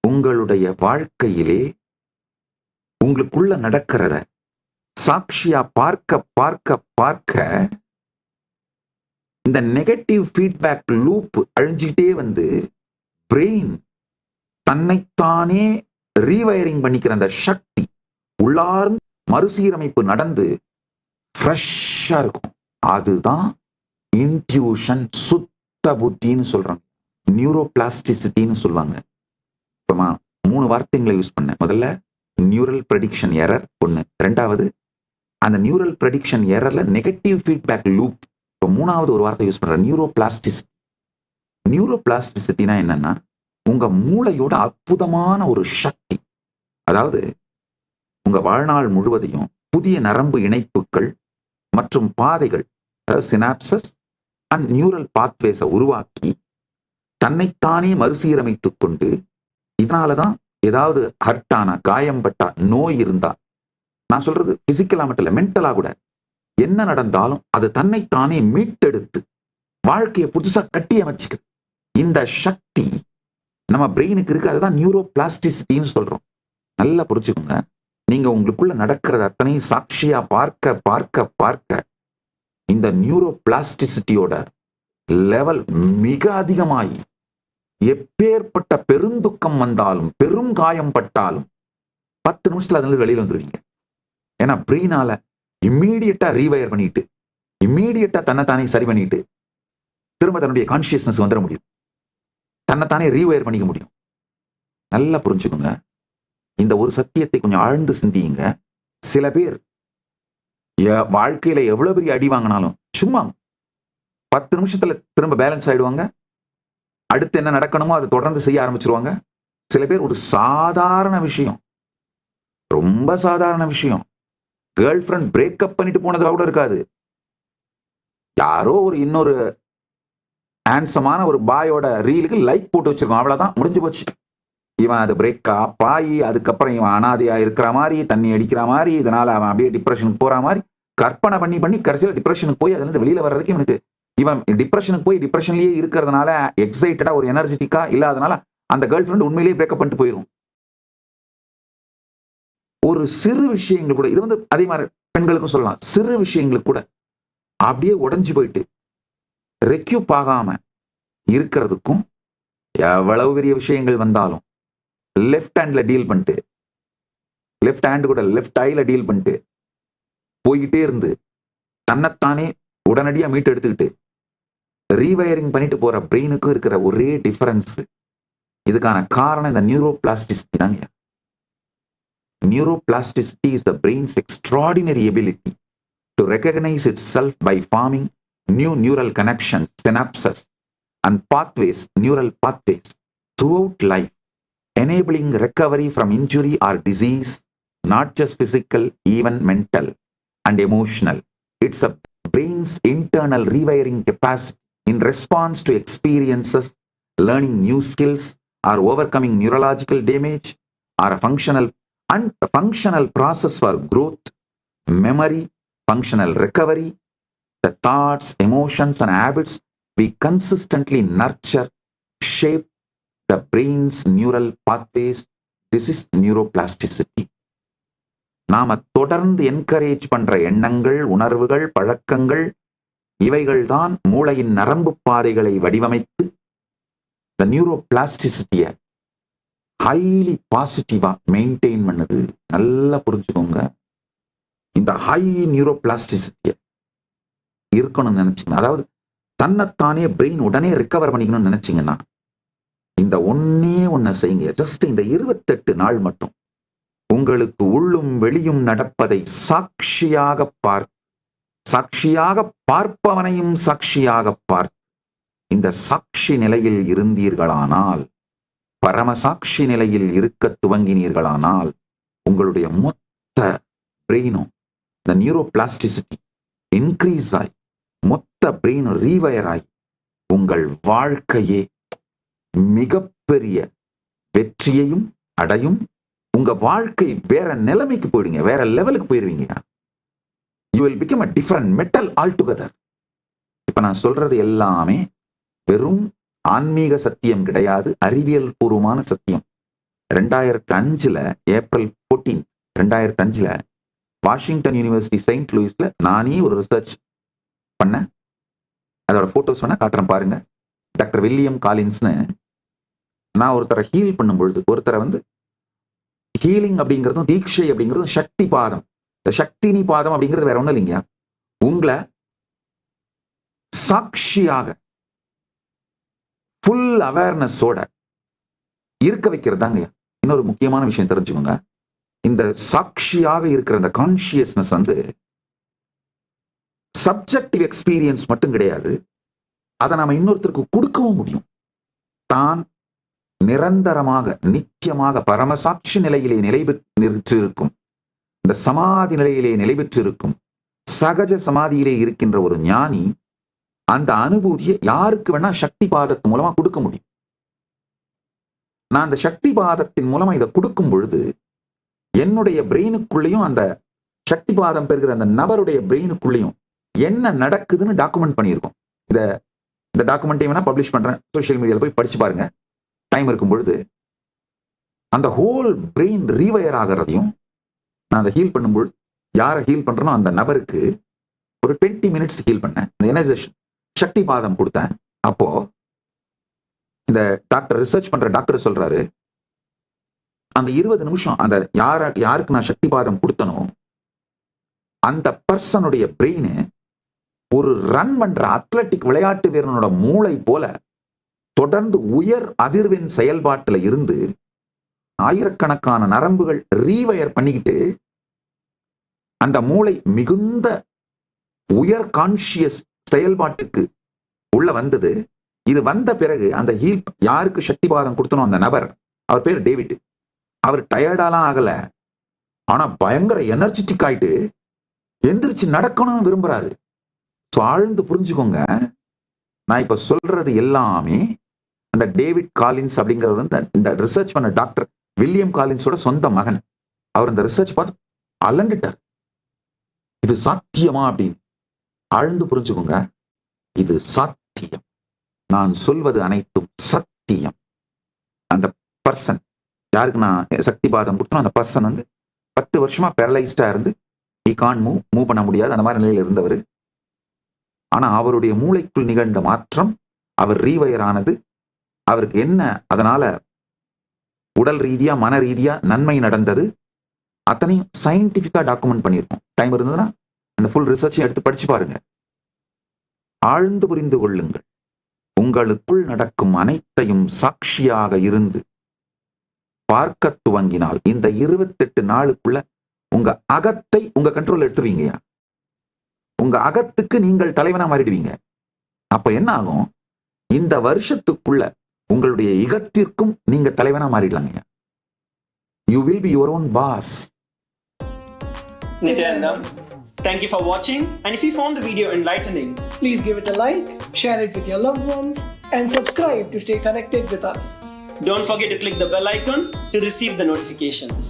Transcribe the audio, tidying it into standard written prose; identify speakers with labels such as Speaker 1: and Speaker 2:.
Speaker 1: உங்களுடைய வாழ்க்கையிலே உங்களுக்குள்ள நடக்கிறத சாட்சியா பார்க்க பார்க்க பார்க்க இந்த நெகட்டிவ் ஃபீட்பேக் லூப் அழிஞ்சிட்டே வந்து பிரெயின் தன்னைத்தானே ரீவயரிங் பண்ணிக்கிற அந்த சக்தி உள்ளார்ந்து மறுசீரமைப்பு நடந்து ஃப்ரெஷ்ஷா இருக்கும். அதுதான் இன்ட்யூஷன், சுத்த புத்தின்னு சொல்றாங்க, நியூரோபிளாஸ்டிசிட்டின்னு சொல்லுவாங்க. இப்போ 3 வார்த்தைகளை யூஸ் பண்ணேன். முதல்ல நியூரல் ப்ரெடிக்ஷன் எரர் ஒன்று, ரெண்டாவது அந்த நியூரல் ப்ரெடிக்ஷன் எரர்ல நெகட்டிவ் ஃபீட்பேக் லூப். இப்போ 3வது ஒரு வார்த்தை யூஸ் பண்றேன், நியூரோபிளாஸ்டிசிட்டி. நியூரோபிளாஸ்டிசிட்டினா என்னன்னா உங்க மூளையோட அற்புதமான ஒரு சக்தி. அதாவது உங்க வாழ்நாள் முழுவதையும் புதிய நரம்பு இணைப்புகள் மற்றும் பாதைகள், அதாவது சினாப்சஸ் அண்ட் நியூரல் பாத்வேஸை உருவாக்கி தன்னைத்தானே மறுசீரமைத்துக் கொண்டு, இதனாலதான் ஏதாவது ஹர்ட்டானா, காயம்பட்டா, நோய் இருந்தா, நான் சொல்றது பிசிக்கலா மட்டும் இல்ல, மென்டலா கூட என்ன நடந்தாலும் அது தன்னைத்தானே மீட்டெடுத்து வாழ்க்கையை புதுசா கட்டி அமைச்சுக்குது. இந்த சக்தி நம்ம பிரெயினுக்கு இருக்கு. அதுதான் நியூரோபிளாஸ்டிசிட்டின்னு சொல்றோம். நல்லா புரிச்சுக்கோங்க. நீங்க உங்களுக்குள்ள நடக்கிறது அத்தனை சாட்சியா பார்க்க பார்க்க பார்க்க இந்த நியூரோபிளாஸ்டிசிட்டியோட லெவல் மிக அதிகமாகி எப்பேற்பட்ட பெருந்துக்கம் வந்தாலும் பெரும் காயம் பட்டாலும் 10 நிமிஷத்துல அதுல வெளியில வந்துருவீங்க. ஏன்னா பிரெயினால இம்மீடியட்டா ரீவயர் பண்ணிட்டு, இம்மீடியட்டா தன்னைத்தானே சரி பண்ணிட்டு திரும்ப தன்னுடைய கான்சியஸ்னஸ் வந்துட முடியும், தன்னைத்தானே ரீவயர் பண்ணிக்க முடியும். நல்லா புரிஞ்சுக்கோங்க. இந்த ஒரு சத்தியத்தை கொஞ்சம் ஆழ்ந்து சிந்தியுங்க. சில பேர் வாழ்க்கையில எவ்வளவு பெரிய அடி வாங்கினாலும் சும்மா 10 நிமிஷத்துல திரும்ப பேலன்ஸ் ஆயிடுவாங்க. அடுத்து என்ன நடக்கணுமோ அதை தொடர்ந்து செய்ய ஆரம்பிச்சிருவாங்க. சில பேர் ஒரு சாதாரண விஷயம், ரொம்ப சாதாரண விஷயம், கேர்ள் ஃப்ரெண்ட் பிரேக்கப் பண்ணிட்டு போனதா கூட இருக்காது, யாரோ ஒரு இன்னொரு ஹேண்ட்ஸமான ஒரு பாயோட ரீலுக்கு லைக் போட்டு வச்சிருக்கோம், அவ்வளவுதான், முடிஞ்சு போச்சு. இவன் அது பிரேக்கப் ஆகி அதுக்கப்புறம் இவன் அனாதையா இருக்கிற மாதிரி, தண்ணி அடிக்கிற மாதிரி, இதனால அவன் அப்படியே டிப்ரெஷனுக்கு போற மாதிரி கற்பனை பண்ணி பண்ணி கடைசியில் டிப்ரெஷனுக்கு போய் அதுல இருந்து வெளியில வர்றதுக்கு இவனுக்கு, இவன் டிப்ரெஷனுக்கு போய் டிப்ரெஷன்லயே இருக்கிறதுனால எக்ஸைட்டடா ஒரு எனர்ஜெட்டிக்கா இல்லாதனால அந்த கேர்ள் ஃப்ரெண்ட் உண்மையிலேயே பிரேக்கப் பண்ணிட்டு போயிடும். ஒரு சிறு விஷயங்கள் கூட, இது வந்து அதே மாதிரி பெண்களுக்கும் சொல்லலாம், சிறு விஷயங்களுக்கு கூட அப்படியே உடைஞ்சு போயிட்டு ரெக்யூப் ஆகாம இருக்கிறதுக்கும், எவ்வளவு பெரிய விஷயங்கள் வந்தாலும் லெஃப்ட் ஹேண்ட்ல டீல் பண்ணிட்டு, லெஃப்ட் ஹேண்ட் கூட லெஃப்ட் ஐல டீல் பண்ணிட்டு போய்கிட்டே இருந்து தன்னைத்தானே உடனடியா மீட்டு எடுத்துக்கிட்டு ரீவயரிங் பண்ணிட்டு போற பிரெயினுக்கும் இருக்கிற ஒரே டிஃபரன்ஸ், இதுக்கான காரணம் இந்த நியூரோபிளாஸ்டிசிட்டி தாங்க. Neuroplasticity is the brain's extraordinary ability to recognize itself by forming new neural connections, synapses, and pathways, neural pathways throughout life, enabling recovery from injury or disease, not just physical, even mental and emotional. It's a brain's internal rewiring capacity in response to experiences, learning new skills, or overcoming neurological damage, or a functional process for growth, memory, functional recovery. The thoughts, emotions, and habits we consistently nurture shape the brain's neural pathways. This is neuroplasticity. நாம தொடர்ந்து encourage பண்ற எண்ணங்கள், உணர்வுகள், பழக்கங்கள், இவைகள் தான் மூளையின் நரம்பு பாதைகளை வடிவமைத்து the neuroplasticity ஹைலி பாசிட்டிவா மெயின்டைன் பண்ணுது. நல்லா புரிஞ்சுக்கோங்க. இந்த ஹை நியூரோபிளாஸ்டிசிட்டிய இருக்கணும்னு நினைச்சீங்கன்னா, அதாவது தன்னைத்தானே பிரெயின் உடனே ரிகவர் பண்ணிக்கணும்னு நினைச்சீங்கன்னா, இந்த ஒன்ன செய்யுங்க. ஜஸ்ட் இந்த 28 நாள் மட்டும் உங்களுக்கு உள்ளும் வெளியும் நடப்பதை சாட்சியாக பார்ப்பவனையும் சாட்சியாக பார்த்து இந்த சாட்சி நிலையில் இருந்தீர்களானால், பரமசாட்சி நிலையில் இருக்க துவங்கினீர்களானால், உங்களுடைய மொத்த பிரெயினும் இந்த நியூரோபிளாஸ்டிசிட்டி இன்க்ரீஸ் ஆகி மொத்த பிரெயினும் ரீவயர் ஆகி உங்கள் வாழ்க்கையே மிகப்பெரிய வெற்றியையும் அடையும். உங்க வாழ்க்கை வேற நிலைமைக்கு போயிடுங்க, வேற லெவலுக்கு போயிருவீங்க. You will become a different metal altogether. இப்ப நான் சொல்றது எல்லாமே வெறும் ஆன்மீக சத்தியம் கிடையாது, அறிவியல் பூர்வமான சத்தியம். 2005 ஏப்ரல் 14, 2005 வாஷிங்டன் யூனிவர்சிட்டி செயின்ட் லூயிஸ்ல நானே ஒரு ரிசர்ச் பண்ணேன். அதோட போட்டோஸ் வேணா காட்டுறேன் பாருங்க. டாக்டர் வில்லியம் காலின்ஸ்னு நான் ஒருத்தரை ஹீல் பண்ணும் பொழுது, ஒருத்தரை வந்து ஹீலிங் அப்படிங்கிறதும் தீட்சை அப்படிங்கிறதும் சக்தி பாதம். இந்த சக்தினி பாதம் அப்படிங்கிறது வேற ஒண்ணும் இல்லைங்க, உங்களை சாட்சியாக ஃபுல் அவேர்னஸோட இருக்க வைக்கிறதாங்க. இன்னொரு முக்கியமான விஷயம் தெரிஞ்சுக்கோங்க, இந்த சாட்சியாக இருக்கிற இந்த கான்சியஸ்னஸ் வந்து சப்ஜெக்டிவ் எக்ஸ்பீரியன்ஸ் மட்டும் கிடையாது, அதை நாம இன்னொருத்தருக்கு கொடுக்கவும் முடியும். தான் நிரந்தரமாக நித்தியமாக பரமசாட்சி நிலையிலே நிலை பெற்றிருக்கும், இந்த சமாதி நிலையிலே நிலை பெற்றிருக்கும் சகஜ சமாதியிலே இருக்கின்ற ஒரு ஞானி அந்த அனுபூதியை யாருக்கு வேணா சக்தி பாதத்தின் மூலமா கொடுக்க முடியும். நான் அந்த சக்தி பாதத்தின் மூலமா இதை கொடுக்கும் பொழுது என்னுடைய பிரெயினுக்குள்ளேயும் அந்த சக்தி பாதம் பெறுகிற அந்த நபருடைய பிரெயினுக்குள்ளேயும் என்ன நடக்குதுன்னு டாக்குமெண்ட் பண்ணியிருக்கோம். இந்த டாக்குமெண்ட்டையும் வேணா பப்ளிஷ் பண்றேன், சோசியல் மீடியாவில் போய் படிச்சு பாருங்க டைம் இருக்கும் பொழுது. அந்த ஹோல் பிரெயின் ரீவயர் ஆகிறதையும் நான் அதை ஹீல் பண்ணும்பொழுது, யாரை ஹீல் பண்றனோ அந்த நபருக்கு ஒரு 20 மினிட்ஸ் ஹீல் பண்ணேன். இந்த எனர்ஜேஷன் சக்தி பாதம் கொடுத்தேன். அப்போ இந்த டாக்டர் ரிசர்ச் பண்ற டாக்டர் சொல்றாரு, அந்த 20 நிமிஷம் அந்த யாருக்கு நான் சக்தி பாதம் கொடுத்தனோ அந்த பர்சனுடைய பிரெயின் ஒரு ரன் பண்ற அத்லட்டிக் விளையாட்டு வீரனோட மூளை போல தொடர்ந்து உயர் அதிர்வெண் செயல்பாட்டுல இருந்து ஆயிரக்கணக்கான நரம்புகள் ரீவயர் பண்ணிக்கிட்டு அந்த மூளை மிகுந்த உயர் கான்சியஸ் செயல்பாட்டுக்கு உள்ள வந்தது. இது வந்த பிறகு அந்த ஹீல் யாருக்கு சக்தி பாதம் கொடுத்தனோ அந்த நபர், அவர் பேர் டேவிட், அவர் டயர்டாலாம் ஆகல, ஆனா பயங்கர எனர்ஜெட்டிக் ஆயிட்டு எந்திரிச்சு நடக்கணும்னு விரும்புறாரு. ஸோ ஆழ்ந்து புரிஞ்சுக்கோங்க, நான் இப்ப சொல்றது எல்லாமே அந்த டேவிட் காலின்ஸ் அப்படிங்கிறவர் வந்து இந்த ரிசர்ச் பண்ண டாக்டர் வில்லியம் காலின்ஸோட சொந்த மகன். அவர் இந்த ரிசர்ச் பார்த்து அலண்டுட்டார், இது சாத்தியமா அப்படின்னு. ஆழ்ந்து புரிஞ்சுக்கோங்க, இது சாத்தியம். நான் சொல்வது அனைத்தும் சத்தியம். அந்த பர்சன் யாருக்கு நான் சக்தி பாதம் கொடுத்தோம், அந்த பர்சன் வந்து 10 வருஷமா பேரலைஸ்டா இருந்து he can't மூவ் பண்ண முடியாது அந்த மாதிரி நிலையில் இருந்தவர். ஆனா அவருடைய மூளைக்குள் நிகழ்ந்த மாற்றம், அவர் ரீவயர் ஆனது, அவருக்கு என்ன அதனால உடல் ரீதியா மன ரீதியா நன்மை நடந்தது, அத்தனையும் சயின்டிபிக்கா டாக்குமெண்ட் பண்ணியிருக்கோம். டைம் இருந்ததுன்னா அந்த ஃபுல் ரிசர்ச்சையும் எடுத்து படிச்சு பாருங்க. ஆழ்ந்து புரிந்து கொள்ளுங்கள், உங்களுக்குள் நடக்கும் அனைத்தையும் சாட்சியாக இருந்து பார்க்க துவங்கினால் இந்த 28 நாளுக்குள்ள உங்க அகத்தை உங்க கண்ட்ரோல் எடுத்துருவீங்கயா. உங்க அகத்துக்கு நீங்கள் தலைவனா மாறிடுவீங்க. அப்ப என்ன ஆகும், இந்த வருஷத்துக்குள்ள உங்களுடைய இகத்திற்கும் நீங்க தலைவனா மாறிடலாங்க. You will be your own boss.
Speaker 2: Nityanandam, thank you for watching, and if you found the video enlightening,
Speaker 3: please give it a like, share it with your loved ones, and subscribe to stay connected with us.
Speaker 2: Don't forget to click the bell icon to receive the notifications.